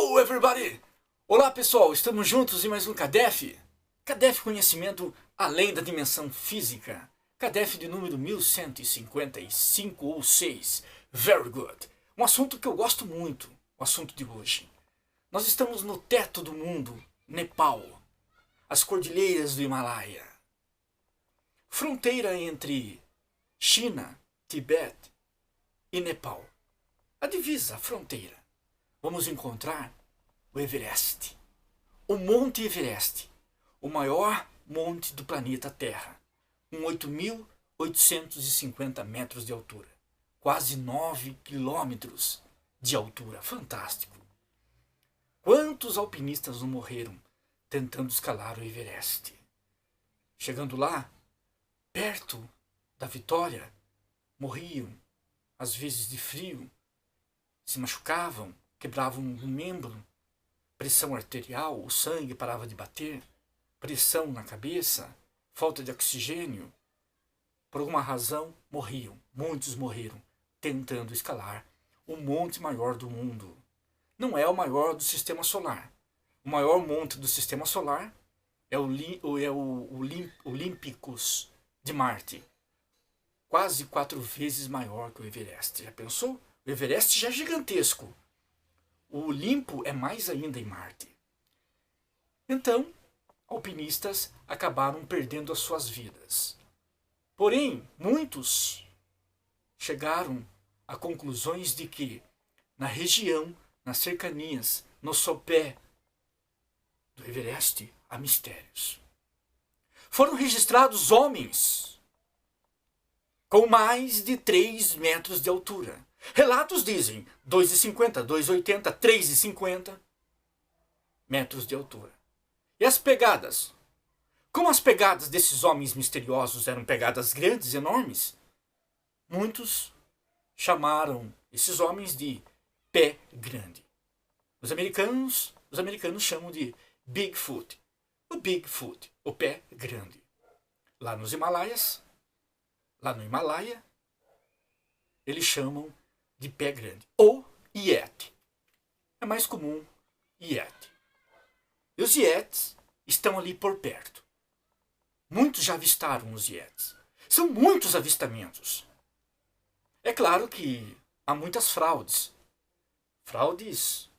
Hello everybody! Olá pessoal, estamos juntos em mais um CADEF. CADEF Conhecimento Além da Dimensão Física. CADEF de número 1155 ou 6. Very good. Um assunto que eu gosto muito, o assunto de hoje. Nós estamos no teto do mundo, Nepal. As cordilheiras do Himalaia. Fronteira entre China, Tibete e Nepal. A divisa, a fronteira. Vamos encontrar o Everest. O Monte Everest, o maior monte do planeta Terra, com 8.850 metros de altura, quase 9 quilômetros de altura. Fantástico! Quantos alpinistas não morreram tentando escalar o Everest? Chegando lá, perto da vitória, morriam, às vezes de frio, se machucavam, quebravam um membro, pressão arterial, o sangue parava de bater, pressão na cabeça, falta de oxigênio. Por alguma razão, morriam. Muitos morreram tentando escalar o monte maior do mundo. Não é o maior do sistema solar. O maior monte do sistema solar é o Olympus de Marte. Quase 4 vezes maior que o Everest. Já pensou? O Everest já é gigantesco. O Olimpo é mais ainda em Marte. Então, alpinistas acabaram perdendo as suas vidas. Porém, muitos chegaram a conclusões de que, na região, nas cercanias, no sopé do Everest, há mistérios. Foram registrados homens com mais de 3 metros de altura. Relatos dizem 2,50, 2,80, 3,50 metros de altura. E as pegadas? Como as pegadas desses homens misteriosos eram pegadas grandes, enormes, muitos chamaram esses homens de pé grande. Os americanos chamam de Bigfoot. O Bigfoot, o pé grande. Lá nos Himalaias, lá no Himalaia, eles chamam de pé grande. Ou Yeti. É mais comum Yeti. E os Yetis estão ali por perto. Muitos já avistaram os Yetis. São muitos avistamentos. É claro que há muitas fraudes. Fraudes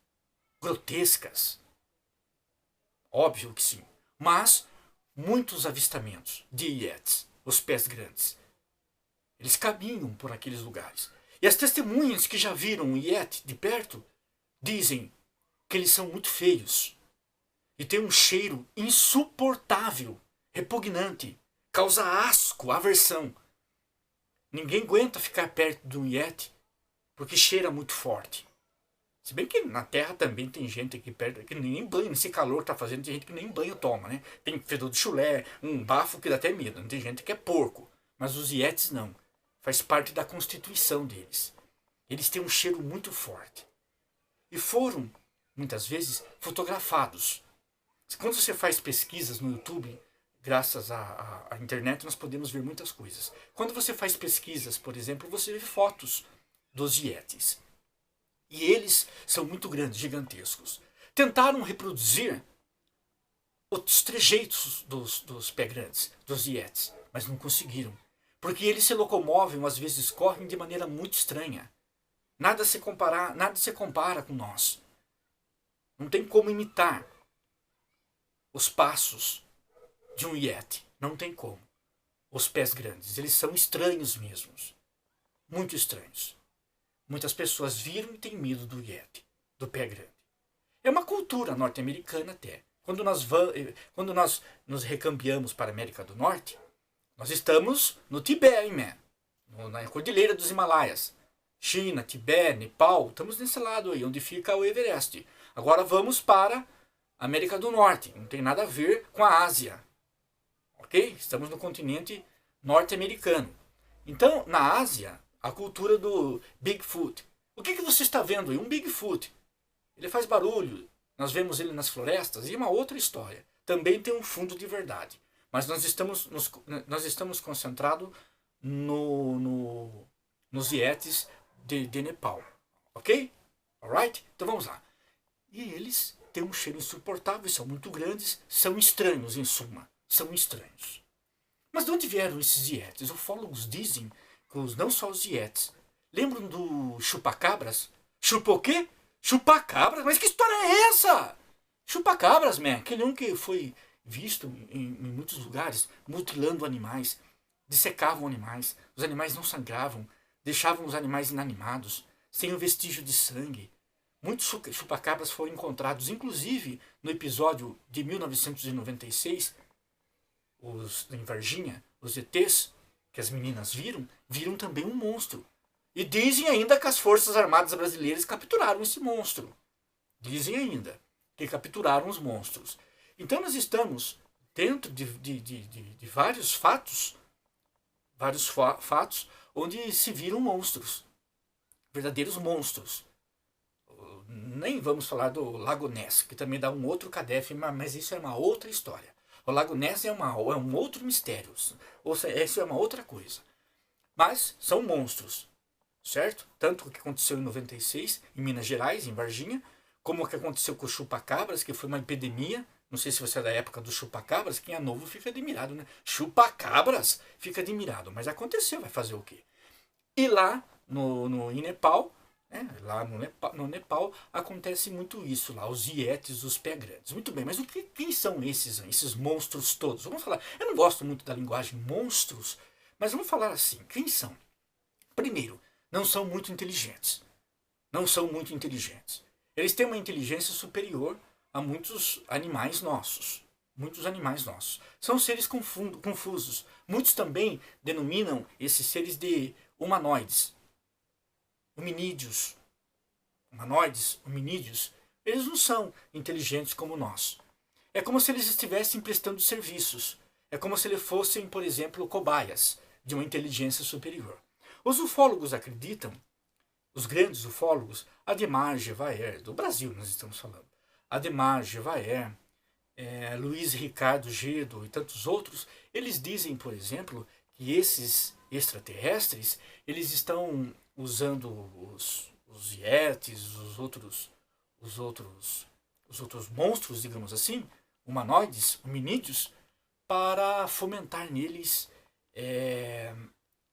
grotescas. Óbvio que sim. Mas muitos avistamentos de Yetis, os pés grandes. Eles caminham por aqueles lugares. E as testemunhas que já viram o Yeti de perto dizem que eles são muito feios. E tem um cheiro insuportável, repugnante. Causa asco, aversão. Ninguém aguenta ficar perto de um Yeti porque cheira muito forte. Se bem que na Terra também tem gente aqui perto que nem banho, nesse calor que está fazendo, tem gente que nem banho toma, né? Tem fedor de chulé, um bafo que dá até medo. Tem gente que é porco. Mas os Yetis não. Faz parte da constituição deles. Eles têm um cheiro muito forte. E foram, muitas vezes, fotografados. Quando você faz pesquisas no YouTube, graças à internet, nós podemos ver muitas coisas. Quando você faz pesquisas, por exemplo, você vê fotos dos Yetis. E eles são muito grandes, gigantescos. Tentaram reproduzir os trejeitos dos pé grandes, dos Yetis, mas não conseguiram. Porque eles se locomovem, às vezes correm de maneira muito estranha. Nada se compara com nós. Não tem como imitar os passos de um Yeti. Não tem como. Os pés grandes, eles são estranhos mesmos. Muito estranhos. Muitas pessoas viram e têm medo do Yeti, do pé grande. É uma cultura norte-americana até. Quando nós nos recambiamos para a América do Norte, nós estamos no Tibete, na Cordilheira dos Himalaias. China, Tibete, Nepal, estamos nesse lado aí, onde fica o Everest. Agora vamos para a América do Norte, não tem nada a ver com a Ásia. Ok? Estamos no continente norte-americano. Então, na Ásia, a cultura do Bigfoot. O que você está vendo aí? Um Bigfoot. Ele faz barulho, nós vemos ele nas florestas, e uma outra história. Também tem um fundo de verdade. Mas nós estamos concentrados nos Yetis de Nepal. Ok? Alright? Então vamos lá. E eles têm um cheiro insuportável, são muito grandes, são estranhos em suma, são estranhos. Mas de onde vieram esses Yetis? Os ufólogos dizem que não só os Yetis. Lembram do chupacabras? Chupa o quê? Chupacabras? Mas que história é essa? Chupacabras, man. Aquele um que foi visto em muitos lugares, mutilando animais, dissecavam animais, os animais não sangravam, deixavam os animais inanimados, sem um vestígio de sangue. Muitos chupacabras foram encontrados, inclusive no episódio de 1996, em Varginha, os ETs, que as meninas viram também um monstro. E dizem ainda que as Forças Armadas Brasileiras capturaram esse monstro. Dizem ainda que capturaram os monstros. Então nós estamos dentro de vários fatos, onde se viram monstros, verdadeiros monstros. Nem vamos falar do Lago Ness, que também dá um outro CADEF, mas isso é uma outra história. O Lago Ness é um outro mistério, ou seja, isso é uma outra coisa. Mas são monstros, certo? Tanto o que aconteceu em 96, em Minas Gerais, em Varginha, como o que aconteceu com o chupacabras, que foi uma epidemia. Não sei se você é da época do chupacabras, quem é novo fica admirado, né? Chupacabras fica admirado, mas aconteceu, vai fazer o quê? E lá em Nepal, lá no Nepal acontece muito isso lá, os Yetis, os pé grandes. Muito bem, mas quem são esses monstros todos? Vamos falar, eu não gosto muito da linguagem monstros, mas vamos falar assim, quem são? Primeiro, não são muito inteligentes. Não são muito inteligentes. Eles têm uma inteligência superior a muitos animais nossos. Muitos animais nossos. São seres confusos. Muitos também denominam esses seres de humanoides. Hominídeos. Humanoides, hominídeos. Eles não são inteligentes como nós. É como se eles estivessem prestando serviços. É como se eles fossem, por exemplo, cobaias de uma inteligência superior. Os ufólogos acreditam, os grandes ufólogos, Ademar Gevaer, do Brasil nós estamos falando, Ademar Gevaer, Luiz Ricardo Gedo e tantos outros, eles dizem, por exemplo, que esses extraterrestres, eles estão usando os Yetis, os outros monstros, digamos assim, humanoides, hominídeos, para fomentar neles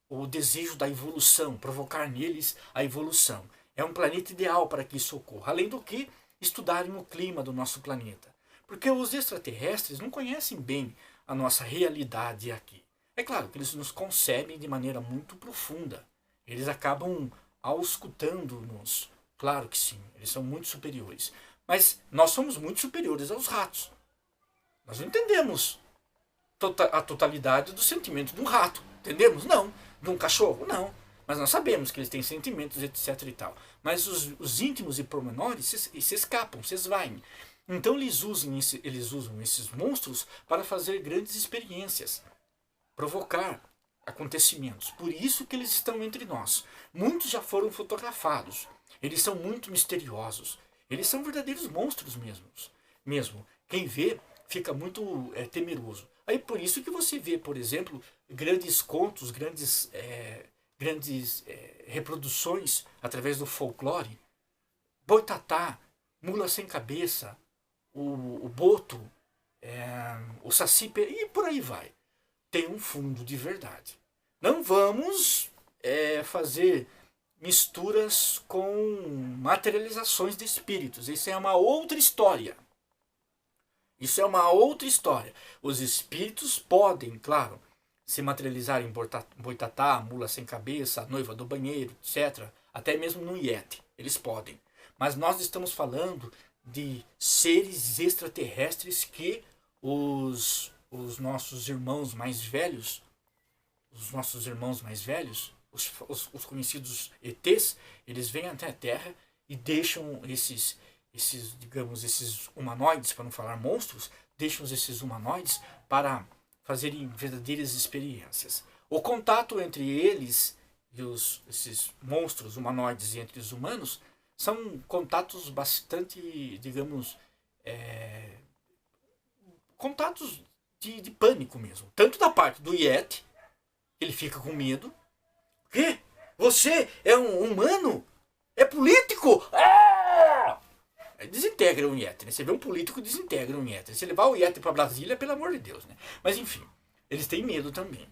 o desejo da evolução, provocar neles a evolução. É um planeta ideal para que isso ocorra. Além do que, estudarem o clima do nosso planeta. Porque os extraterrestres não conhecem bem a nossa realidade aqui. É claro que eles nos concebem de maneira muito profunda. Eles acabam auscultando-nos. Claro que sim, eles são muito superiores. Mas nós somos muito superiores aos ratos. Nós não entendemos a totalidade do sentimento de um rato. Entendemos? Não. De um cachorro? Não. Mas nós sabemos que eles têm sentimentos, etc e tal. Mas os íntimos e pormenores se escapam, se esvaem. Então eles usam esses monstros para fazer grandes experiências. Provocar acontecimentos. Por isso que eles estão entre nós. Muitos já foram fotografados. Eles são muito misteriosos. Eles são verdadeiros monstros mesmo. Quem vê fica muito temeroso. Aí por isso que você vê, por exemplo, grandes contos, grandes reproduções através do folclore. Boitatá, mula sem cabeça, o boto, o saci, e por aí vai. Tem um fundo de verdade. Não vamos fazer misturas com materializações de espíritos. Isso é uma outra história. Isso é uma outra história. Os espíritos podem, claro, se materializar em boitatá, mula sem cabeça, a noiva do banheiro, etc. Até mesmo no Yeti. Eles podem. Mas nós estamos falando de seres extraterrestres que os nossos irmãos mais velhos, os conhecidos ETs, eles vêm até a Terra e deixam esses humanoides, para não falar monstros, deixam esses humanoides para fazerem verdadeiras experiências. O contato entre eles e esses monstros humanoides e entre os humanos são contatos bastante, digamos, contatos de pânico mesmo. Tanto da parte do Yeti, ele fica com medo. Quê? Você é um humano? É político? Aí desintegra. desintegra um Yeti, né? Você vê um político, desintegra um Yeti. Se levar o Yeti para Brasília, pelo amor de Deus, né? Mas enfim, eles têm medo também.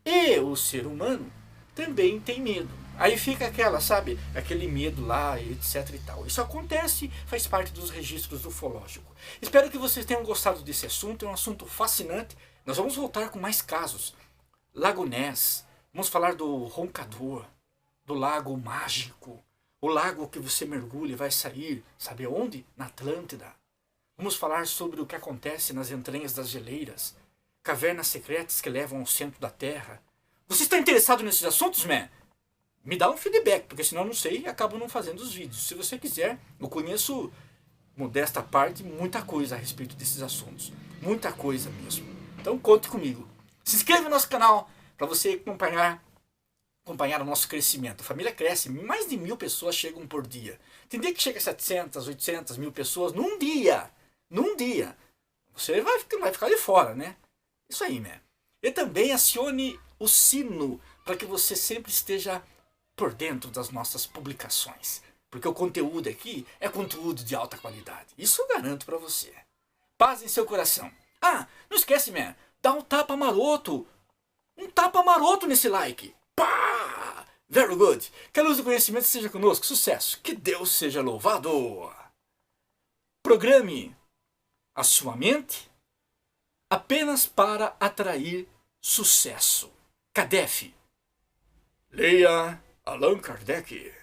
E o ser humano também tem medo. Aí fica aquela, sabe, aquele medo lá, etc e tal. Isso acontece, faz parte dos registros ufológicos. Espero que vocês tenham gostado desse assunto, é um assunto fascinante. Nós vamos voltar com mais casos. Lago Ness, vamos falar do roncador, do lago mágico, o lago que você mergulha e vai sair, sabe onde? Na Atlântida. Vamos falar sobre o que acontece nas entranhas das geleiras, cavernas secretas que levam ao centro da Terra. Você está interessado nesses assuntos, man? Me dá um feedback, porque senão eu não sei e acabo não fazendo os vídeos. Se você quiser, eu conheço, modesta parte, muita coisa a respeito desses assuntos. Muita coisa mesmo. Então conte comigo. Se inscreva no nosso canal para você acompanhar o nosso crescimento. A família cresce, mais de 1000 pessoas chegam por dia. Tem dia que chega a 700, 800, 1000 pessoas num dia. Num dia. Você vai ficar de fora, né? Isso aí, né? E também acione o sino para que você sempre esteja por dentro das nossas publicações. Porque o conteúdo aqui é conteúdo de alta qualidade. Isso eu garanto para você. Paz em seu coração. Ah, não esquece, man. Dá um tapa maroto. Um tapa maroto nesse like. Pá! Very good. Que a luz do conhecimento seja conosco. Sucesso. Que Deus seja louvado. Programe a sua mente apenas para atrair sucesso. CADEF. Leia Allan Kardec.